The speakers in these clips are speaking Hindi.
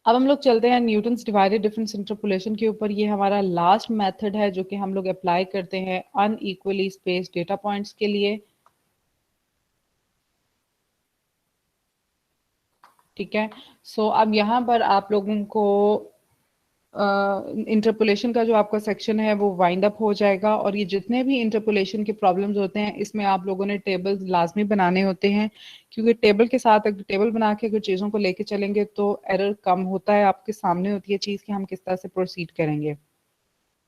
अब हम लोग चलते हैं न्यूटन्स डिवाइडेड डिफरेंस इंटरपोलेशन के ऊपर। ये हमारा लास्ट मेथड है जो कि हम लोग अप्लाई करते हैं अनइक्वली स्पेस्ड डेटा पॉइंट्स के लिए। ठीक है, सो अब यहाँ पर आप लोगों को इंटरपोलेशन का जो आपका सेक्शन है वो वाइंड अप हो जाएगा, और ये जितने भी इंटरपोलेशन के प्रॉब्लम्स होते हैं इसमें आप लोगों ने टेबल लाजमी बनाने होते हैं, क्योंकि टेबल के साथ अगर टेबल बना के अगर चीज़ों को लेके चलेंगे तो एरर कम होता है, आपके सामने होती है चीज़ कि हम किस तरह से प्रोसीड करेंगे।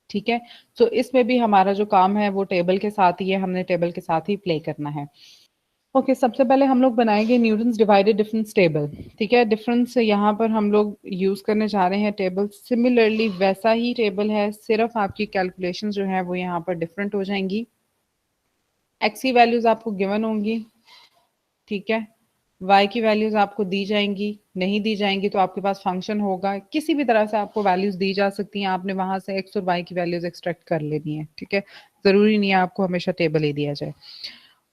ठीक है, तो इसमें भी हमारा जो काम है वो टेबल के साथ ही है, हमने टेबल के साथ ही प्ले करना है। ओके, सबसे पहले हम लोग बनाएंगे न्यूटन्स डिवाइडेड डिफरेंस टेबल। ठीक है, डिफरेंस यहाँ पर हम लोग यूज करने जा रहे हैं टेबल। सिमिलरली वैसा ही टेबल है, सिर्फ आपकी कैलकुलेशन जो है वो यहाँ पर डिफरेंट हो जाएंगी। एक्स की वैल्यूज आपको गिवन होंगी, ठीक है, वाई की वैल्यूज आपको दी जाएंगी, नहीं दी जाएंगी तो आपके पास फंक्शन होगा, किसी भी तरह से आपको वैल्यूज दी जा सकती हैं, आपने वहां से एक्स और वाई की वैल्यूज एक्सट्रैक्ट कर लेनी है। ठीक है, जरूरी नहीं है आपको हमेशा टेबल ही दिया जाए।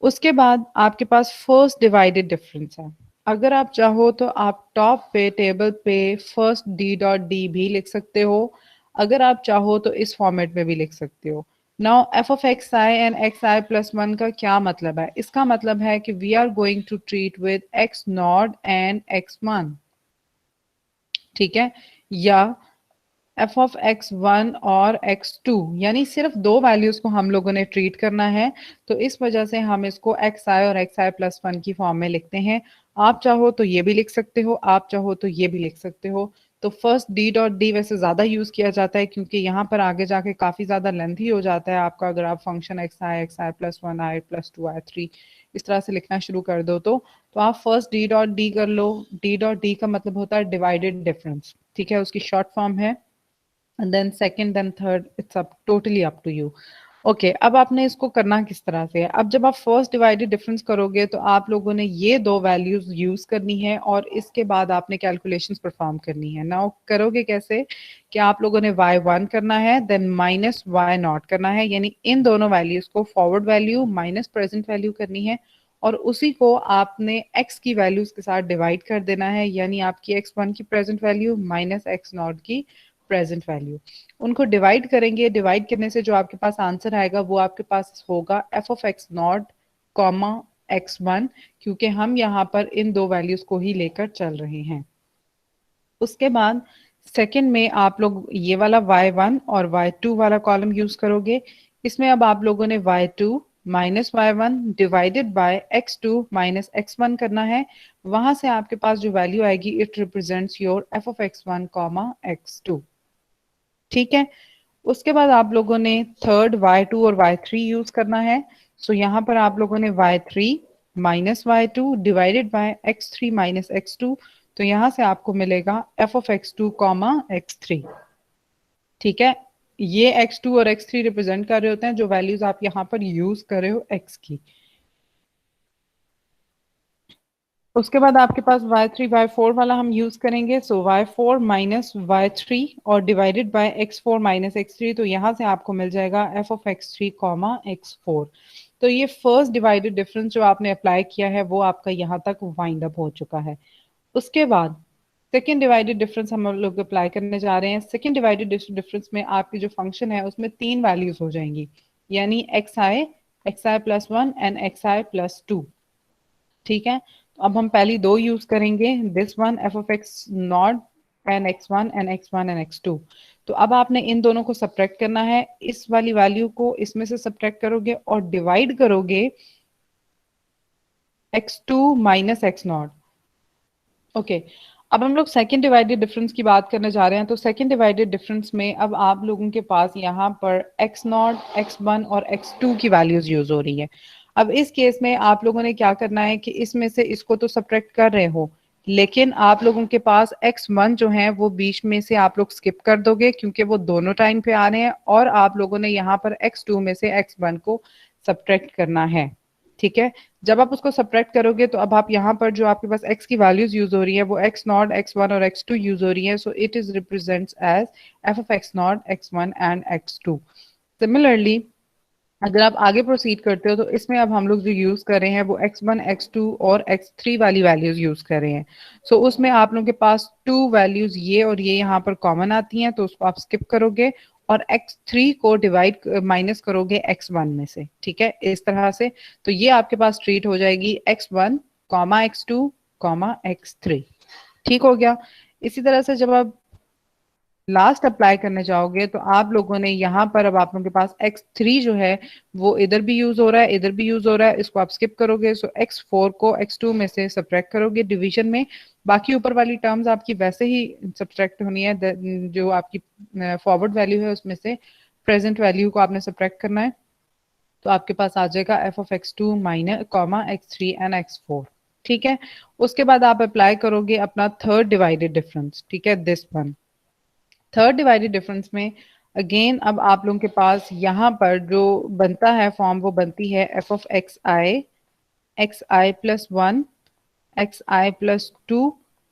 उसके बाद आपके पास फर्स्ट डिवाइडेड डिफरेंस है। अगर आप चाहो तो आप टॉप पे टेबल पे फर्स्ट डी डॉट डी भी लिख सकते हो, अगर आप चाहो तो इस फॉर्मेट में भी लिख सकते हो। Now F of X I and X I plus one का क्या मतलब है? इसका मतलब है कि we are going to treat with X naught and X one. ठीक है, या एफ ऑफ एक्स वन और एक्स टू, यानी सिर्फ दो वैल्यूज को हम लोगों ने ट्रीट करना है, तो इस वजह से हम इसको एक्स आई और एक्स आई प्लस वन की फॉर्म में लिखते हैं। आप चाहो तो ये भी लिख सकते हो, आप चाहो तो ये भी लिख सकते हो। तो फर्स्ट डी डॉट डी वैसे ज्यादा यूज किया जाता है, क्योंकि यहाँ पर आगे जाके काफी ज्यादा लेंथी हो जाता है आपका, अगर आप function x I plus one I plus to I three इस तरह से लिखना शुरू कर दो तो आप फर्स्ट डी डॉट डी कर लो। डी डॉट डी का मतलब होता है डिवाइडेड डिफरेंस। ठीक है, उसकी शॉर्ट फॉर्म है, and then second then third, it's up totally up to you. Okay अब आपने इसको करना किस तरह से है? अब जब आप फर्स्ट डिवाइडेड डिफरेंस करोगे तो आप लोगों ने ये दो वैल्यूज यूज करनी है और इसके बाद आपने कैलकुलेशंस परफॉर्म करनी है। नाउ करोगे कैसे कि आप लोगों ने y1 करना है, देन माइनस y नॉट करना है, यानी इन दोनों वैल्यूज को forward value minus present value करनी है, और उसी को आपने x की वैल्यूज के साथ डिवाइड कर देना है, यानी आपकी x1 की present value minus x not की प्रेजेंट वैल्यू। उनको डिवाइड करेंगे, डिवाइड करने से जो आपके पास आंसर आएगा वो आपके पास होगा F of X not comma x one, क्योंकि हम यहाँ पर इन दो वैल्यूज को ही लेकर चल रहे हैं। उसके बाद सेकंड में आप लोग ये वाला y1 और y2 वाला कॉलम यूज करोगे। इसमें अब आप लोगों ने y2 minus y1 divided by x2 minus x1 करना है। वहां से आपके पास जो वैल्यू आएगी it represents your F of x1 comma x2। ठीक है, उसके बाद आप लोगों ने थर्ड y2 और y3 यूज करना है। सो यहाँ पर आप लोगों ने y3 minus y2 divided by x3 minus x2, तो यहाँ से आपको मिलेगा f of x2 comma x3। ठीक है, ये x2 और x3 रिप्रेजेंट कर रहे होते हैं जो वैल्यूज आप यहाँ पर यूज कर रहे हो x की। उसके बाद आपके पास y3 y4 वाला हम यूज करेंगे। सो y4 माइनस y3 और divided by x4 minus x3, तो यहाँ से आपको मिल जाएगा f of x3 comma x4। तो ये फर्स्ट डिवाइडेड डिफरेंस जो आपने अप्लाई किया है वो आपका यहाँ तक वाइंड अप हो चुका है। उसके बाद सेकेंड डिवाइडेड डिफरेंस हम लोग अप्लाई करने जा रहे हैं। सेकेंड डिवाइडेड डिफरेंस में आपकी जो फंक्शन है उसमें तीन वैल्यूज हो जाएंगी, यानी X I plus one and X I plus two. ठीक है, तो अब हम पहली दो यूज करेंगे, this one F of X naught and X one and X one and X two. तो अब आपने इन दोनों को सब्ट्रैक्ट करना है, इस वाली वैल्यू को इसमें से सब्ट्रैक्ट करोगे और डिवाइड करोगे X two minus x naught. Okay, अब हम लोग सेकेंड डिवाइडेड डिफरेंस की बात करने जा रहे हैं। तो सेकेंड डिवाइडेड डिफरेंस में अब आप लोगों के पास यहाँ पर एक्स नॉट एक्स वन और एक्स टू की वैल्यूज यूज हो रही है। अब इस केस में आप लोगों ने क्या करना है कि इसमें से इसको तो सब्ट्रैक्ट कर रहे हो, लेकिन आप लोगों के पास एक्स वन जो है वो बीच में से आप लोग स्किप कर दोगे, क्योंकि वो दोनों टाइम पे आ रहे हैं, और आप लोगों ने यहाँ पर एक्स टू में से एक्स वन को सब्ट्रैक्ट करना है। ठीक है, जब आप उसको सब्ट्रैक्ट करोगे तो अब आप यहाँ पर जो आपके पास x की वैल्यूज यूज हो रही है वो x नॉट x वन और x टू यूज हो रही है। So it is represents as f of x naught x one and x two. Similarly अगर आप आगे प्रोसीड करते हो तो इसमें अब हम लोग जो यूज कर रहे हैं वो x1 x2 और x3 वाली वैल्यूज यूज कर रहे हैं। सो उसमें आप लोगों के पास टू वैल्यूज ये और ये यहाँ पर कॉमन आती हैं, तो उसको आप स्किप करोगे और x3 को डिवाइड माइनस करोगे x1 में से, ठीक है, इस तरह से। तो ये आपके पास ट्रीट हो जाएगी x1 comma x2 comma x3। ठीक हो गया। इसी तरह से जब आप लास्ट अप्लाई करने जाओगे तो आप लोगों ने यहाँ पर अब आप लोगों के पास x3 जो है वो इधर भी यूज हो रहा है, इधर भी यूज हो रहा है, इसको आप स्किप करोगे। सो x4 को x2 में से सब्ट्रैक्ट करोगे डिवीजन में। बाकी ऊपर वाली टर्म्स आपकी वैसे ही सब्ट्रैक्ट होनी है, जो आपकी फॉरवर्ड वैल्यू है उसमें से प्रेजेंट वैल्यू को आपने सब्ट्रैक्ट करना है। तो आपके पास आ जाएगा F of x2 minus comma x3 and x4। ठीक है। उसके बाद आप अप्लाई करोगे अपना थर्ड डिवाइडेड डिफरेंस, ठीक है, this one. Third divided difference में अगेन अब आप लोगों के पास यहाँ पर जो बनता है फॉर्म वो बनती है F of X I plus one, x I plus to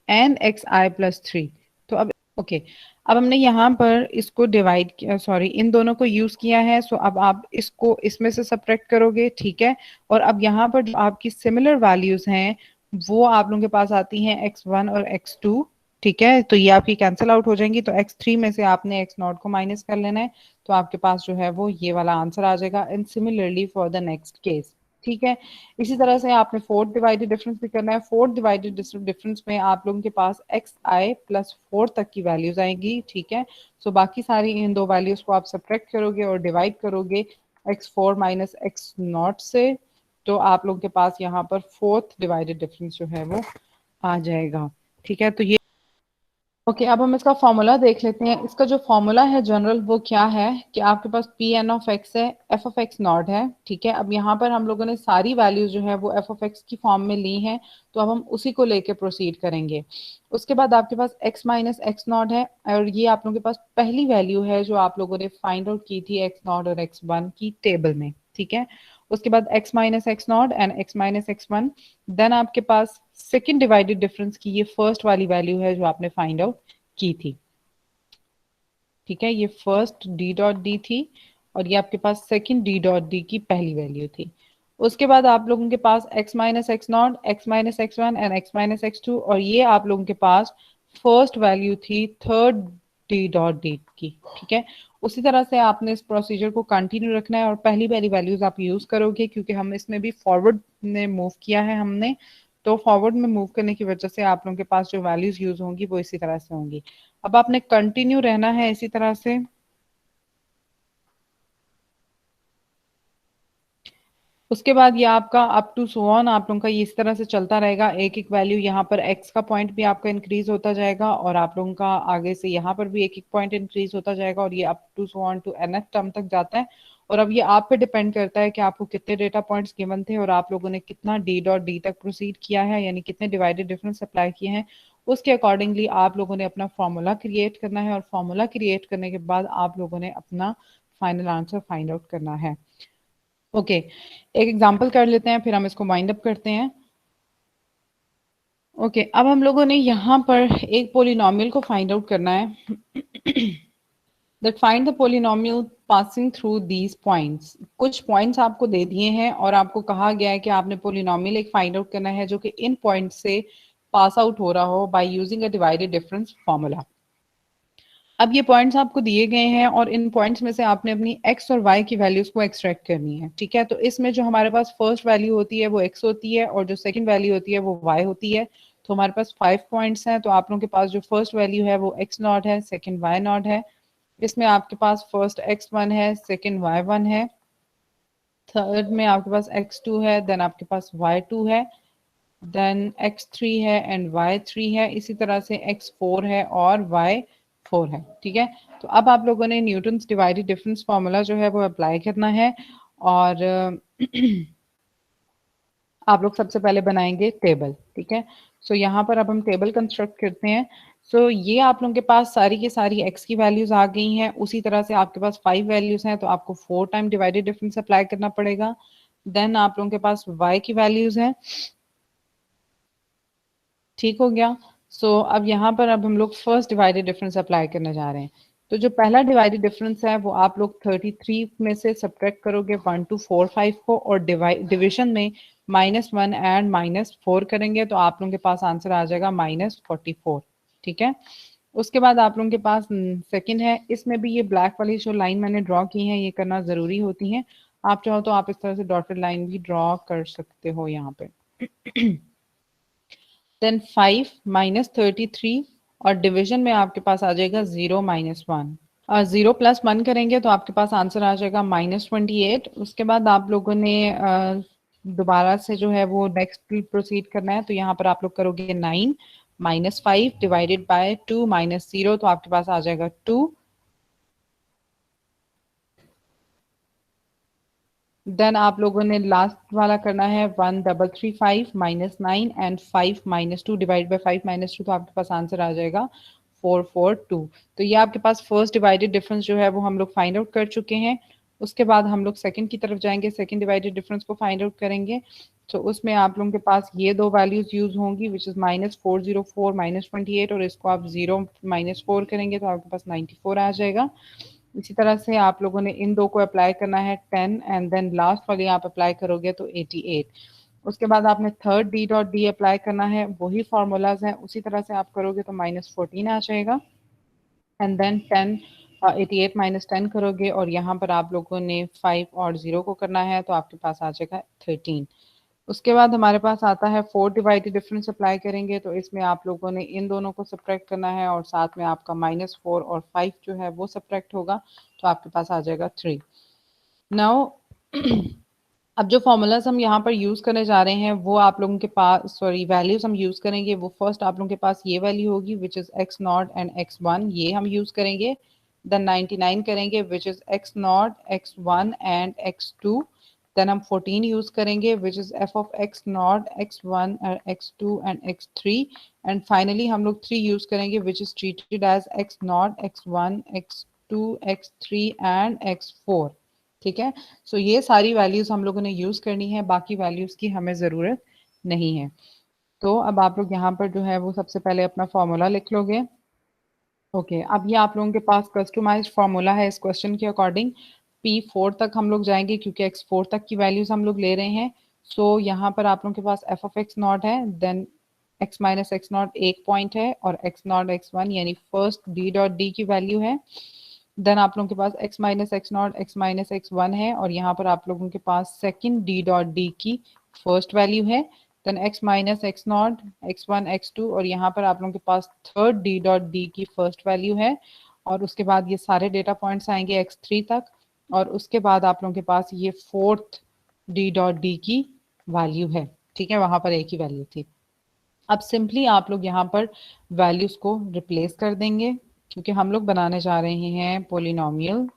and X I plus three. तो अब ओके, अब हमने यहाँ पर इसको डिवाइड किया, सॉरी इन दोनों को यूज किया है। सो अब आप इसको इसमें से सब्ट्रैक्ट करोगे, ठीक है। और अब यहाँ पर जो आपकी सिमिलर वैल्यूज हैं वो आप लोगों के पास आती हैं x1 और x2, ठीक है। तो ये आपकी कैंसिल आउट हो जाएंगी। तो x3 में से आपने x नॉट को माइनस कर लेना है, तो आपके पास जो है वो ये वाला आंसर आ जाएगा। And similarly for the next case, ठीक है। इसी तरह से आपने फोर्थ डिवाइडेड डिफरेंस भी करना है। फोर्थ डिवाइडेड डिफरेंस में आप लोगों के पास एक्स आई प्लस फोर तक की वैल्यूज आएंगी, ठीक है। सो बाकी सारी इन दो वैल्यूज को आप सब्ट्रैक्ट करोगे और डिवाइड करोगे x4 माइनस एक्स नॉट से। तो आप लोगों के पास यहाँ पर फोर्थ डिवाइडेड डिफरेंस जो है वो आ जाएगा, ठीक है। तो ये ओके, अब हम इसका फॉर्मूला देख लेते हैं। इसका जो फॉर्मूला है जनरल वो क्या है कि आपके पास पी एन ऑफ एक्स है, एफ ऑफ एक्स नॉट है, ठीक है। अब यहाँ पर हम लोगों ने सारी वैल्यूज जो है वो एफ ऑफ एक्स की फॉर्म में ली हैं, तो अब हम उसी को लेके प्रोसीड करेंगे। उसके बाद आपके पास एक्स माइनस एक्स नॉट है, और ये आप लोगों के पास पहली वैल्यू है जो आप लोगों ने फाइंड आउट की थी एक्स नॉट और एक्स वन की टेबल में, ठीक है। उसके बाद x minus x naught and x minus x one. Then आपके पास सेकेंड डिवाइडेड डिफरेंस की ये फर्स्ट वाली वैल्यू है जो आपने फाइंड आउट की थी, ठीक है। ये फर्स्ट डी डॉट डी थी और ये आपके पास सेकेंड डी डॉट डी की पहली वैल्यू थी। उसके बाद आप लोगों के पास x minus x naught, x minus x one and x minus x two, और ये आप लोगों के पास फर्स्ट वैल्यू थी थर्ड डी डॉट डी की, ठीक है। उसी तरह से आपने इस प्रोसीजर को कंटिन्यू रखना है और पहली पहली वैल्यूज आप यूज करोगे, क्योंकि हम इसमें भी फॉरवर्ड में मूव किया है हमने। तो फॉरवर्ड में मूव करने की वजह से आप लोगों के पास जो वैल्यूज यूज होंगी वो इसी तरह से होंगी। अब आपने कंटिन्यू रहना है इसी तरह से। उसके बाद ये आपका अप टू सो ऑन आप लोगों का ये इस तरह से चलता रहेगा। एक एक वैल्यू यहाँ पर x का पॉइंट भी आपका इंक्रीज होता जाएगा और आप लोगों का आगे से यहाँ पर भी एक एक पॉइंट इंक्रीज होता जाएगा और ये up to so on to nth term तक जाता है। और अब ये आप पे डिपेंड करता है कि आपको कितने डेटा पॉइंट्स गिवन थे और आप लोगों ने कितना डी डॉट डी तक प्रोसीड किया है, यानी कितने डिवाइडेड डिफरेंस अप्लाई किए हैं। उसके अकॉर्डिंगली आप लोगों ने अपना फॉर्मूला क्रिएट करना है और फॉर्मूला क्रिएट करने के बाद आप लोगों ने अपना फाइनल आंसर फाइंड आउट करना है। ओके, एक एग्जांपल कर लेते हैं फिर हम इसको वाइंड अप करते हैं। ओके, अब हम लोगों ने यहाँ पर एक पोलिनोमियल को फाइंड आउट करना है। That find the polynomial passing through these points. कुछ पॉइंट्स आपको दे दिए हैं और आपको कहा गया है कि आपने पोलिनोमियल एक फाइंड आउट करना है जो कि इन पॉइंट से पास आउट हो रहा हो by using a divided difference formula. अब ये पॉइंट्स आपको दिए गए हैं और इन पॉइंट्स में से आपने अपनी x और y की वैल्यूज को एक्सट्रैक्ट करनी है, ठीक है। तो इसमें जो हमारे पास फर्स्ट वैल्यू होती है वो x होती है और जो सेकंड वैल्यू होती है वो y होती है। तो हमारे पास 5 पॉइंट्स हैं। तो आप लोगों के पास जो फर्स्ट वैल्यू है वो x नॉट है, सेकंड y नॉट है। इसमें आपके पास फर्स्ट x1 है, सेकंड y1 है, थर्ड में आपके पास x2 है, देन आपके पास y2 है, देन x3 है एंड y3 है। इसी तरह से x4 है और y4 है, ठीक है। तो अब आप लोगों ने न्यूटन्स डिवाइडेड डिफरेंस फार्मूला जो है वो अप्लाई करना है और आप लोग सबसे पहले बनाएंगे टेबल, ठीक है। सो यहाँ पर अब हम टेबल कंस्ट्रक्ट करते हैं। सो ये आप लोगों के पास सारी की सारी x की वैल्यूज आ गई हैं। उसी तरह से आपके पास 5 वैल्यूज हैं तो आपको 4 टाइम डिवाइडेड डिफरेंस अप्लाई करना पड़ेगा। देन आप लोगों के पास y की वैल्यूज हैं, ठीक हो गया। सो अब यहाँ पर अब हम लोग फर्स्ट डिवाइडेड डिफरेंस अप्लाई करने जा रहे हैं। तो जो पहला डिवाइडेड डिफरेंस है वो आप लोग 33 में से सब्ट्रैक्ट करोगे 1 2 4 5 को, और डिविजन में -1 एंड -4 करेंगे तो आप लोगों के पास आंसर आ जाएगा -44। ठीक है, उसके बाद आप लोगों के पास सेकंड है, इसमें भी ये ब्लैक वाली जो लाइन मैंने ड्रॉ की है ये करना जरूरी होती है। आप चाहो तो आप इस तरह से डॉटेड लाइन भी ड्रॉ कर सकते हो यहाँ पे। देन 5 -33 और डिवीजन में आपके पास आ जाएगा 0 -1। 0 + 1 करेंगे तो आपके पास आंसर आ जाएगा -28। उसके बाद आप लोगों ने दोबारा से जो है वो नेक्स्ट प्रोसीड करना है, तो यहाँ पर आप लोग करोगे 9 -5 डिवाइडेड बाय 2 -0 तो आपके पास आ जाएगा 2। देन आप लोगों ने लास्ट वाला करना है 1335 -9 एंड 5 -2 डिवाइड बाय 5 -2 तो आपके पास आंसर आ जाएगा 442। तो ये आपके पास फर्स्ट डिवाइडेड डिफरेंस जो है वो हम लोग फाइंड आउट कर चुके हैं। उसके बाद हम लोग सेकंड की तरफ जाएंगे, सेकंड डिवाइडेड डिफरेंस को फाइंड आउट करेंगे। तो उसमें आप लोगों के पास ये दो वैल्यूज यूज होंगी विच इज -404 -28, और इसको आप 0 -4 करेंगे तो आपके पास 94 आ जाएगा। इसी तरह से आप लोगों ने इन दो को अप्लाई करना है 10 एंड देन लास्ट वाली आप अप्लाई करोगे तो 88। उसके बाद आपने third D dot D apply करना है, वही फार्मूलाज हैं उसी तरह से आप करोगे तो -14 आ जाएगा। एंड देन 10 88 -10 करोगे और यहाँ पर आप लोगों ने 5 और 0 को करना है तो आपके पास आ जाएगा 13। उसके बाद हमारे पास आता है 4 डिवाइडेड डिफरेंस अप्लाई करेंगे, तो इसमें आप लोगों ने इन दोनों को सब्ट्रैक्ट करना है और साथ में आपका -4 और 5 जो है वो सब्ट्रैक्ट होगा तो आपके पास आ जाएगा 3। नाउ अब जो फॉर्मूलाज हम यहाँ पर यूज करने जा रहे हैं वो आप लोगों के पास, सॉरी वैल्यूज हम यूज करेंगे, वो फर्स्ट आप लोगों के पास ये वैल्यू होगी which is x0 and x1, ये हम यूज करेंगे। देन 99 करेंगे which is x0 x1 and x2। Then हम 14 यूज करेंगे which is f of x0 x1 x2 and x3। And finally हम लोग 3 यूज करेंगे which is treated as x0 x1 x2 x3 and x4। ठीक है, सो ये सारी वैल्यूज हम लोगों ने यूज करनी है, बाकी वैल्यूज की हमें जरूरत नहीं है। तो अब आप लोग यहाँ पर जो है वो सबसे पहले अपना फॉर्मूला लिख लोगे। ओके, अब ये आप लोगों के पास कस्टमाइज्ड फार्मूला है इस क्वेश्चन के अकॉर्डिंग। P4 तक हम लोग जाएंगे क्योंकि x4 तक की वैल्यूज हम लोग ले रहे हैं। सो यहाँ पर आप लोगों के पास f of x0 है, देन x माइनस x0 एक पॉइंट है और x0 x1 यानी फर्स्ट d डॉट d की वैल्यू है। देन आप लोगों के पास x minus x0 x minus x1 है और यहाँ पर आप लोगों के पास सेकंड d डॉट d की फर्स्ट वैल्यू है। Then x minus x0 x1 x2 और यहाँ पर आप लोगों के पास थर्ड d डॉट d की फर्स्ट वैल्यू है। और उसके बाद ये सारे डेटा पॉइंट्स आएंगे x3 तक और उसके बाद आप लोगों के पास ये फोर्थ d डॉट d की वैल्यू है। ठीक है, वहां पर एक ही वैल्यू थी। अब सिंपली आप लोग यहाँ पर वैल्यूज को रिप्लेस कर देंगे क्योंकि हम लोग बनाने जा रहे हैं पोलिनोमियल।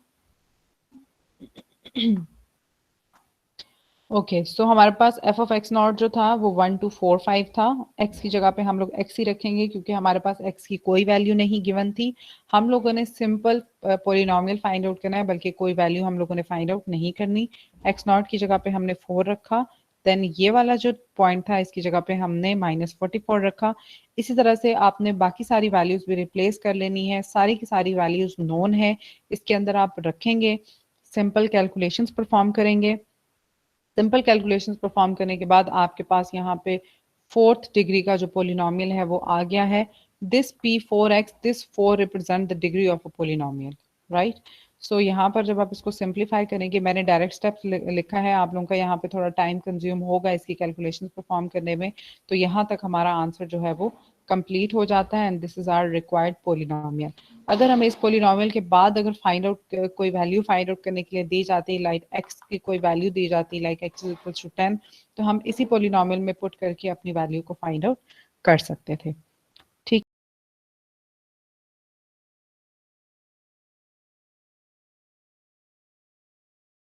ओके, सो हमारे पास f of x0 जो था वो 1 2 4 5 था। x की जगह पे हम लोग x ही रखेंगे क्योंकि हमारे पास x की कोई वैल्यू नहीं गिवन थी। हम लोगों ने सिंपल पोलिनोमियल फाइंड आउट करना है, बल्कि कोई वैल्यू हम लोगों ने फाइंड आउट नहीं करनी। x0 की जगह पे हमने 4 रखा, देन ये वाला जो पॉइंट था इसकी जगह पे हमने -44 रखा। इसी तरह से आपने बाकी सारी वैल्यूज भी रिप्लेस कर लेनी है, सारी की सारी वैल्यूज नोन है, इसके अंदर आप रखेंगे, सिंपल कैलकुलेशंस परफॉर्म करेंगे। सिंपल कैलकुलेशंस परफॉर्म करने के बाद आपके पास यहाँ पे फोर्थ डिग्री का जो पोलिनोमियल है वो आ गया है। This P4x, this 4 represent the degree of a polynomial, right. So यहाँ पर जब आप इसको सिंप्लीफाई करेंगे, मैंने डायरेक्ट स्टेप्स लिखा है, आप लोगों का यहाँ पे थोड़ा टाइम कंज्यूम होगा इसकी कैलकुलेशंस परफॉर्म करने में। तो यहाँ तक हमारा आंसर जो है वो कंप्लीट हो जाता है and this is our required polynomial. अगर हमें इस पोलिनोमियल के बाद अगर फाइंड आउट कोई वैल्यू फाइंड आउट करने के लिए दी जाती, लाइक x की कोई वैल्यू दी जाती, लाइक x इक्वल्स टू 10, तो हम इसी पोलिनोमियल में पुट करके अपनी वैल्यू को फाइंड आउट कर सकते थे।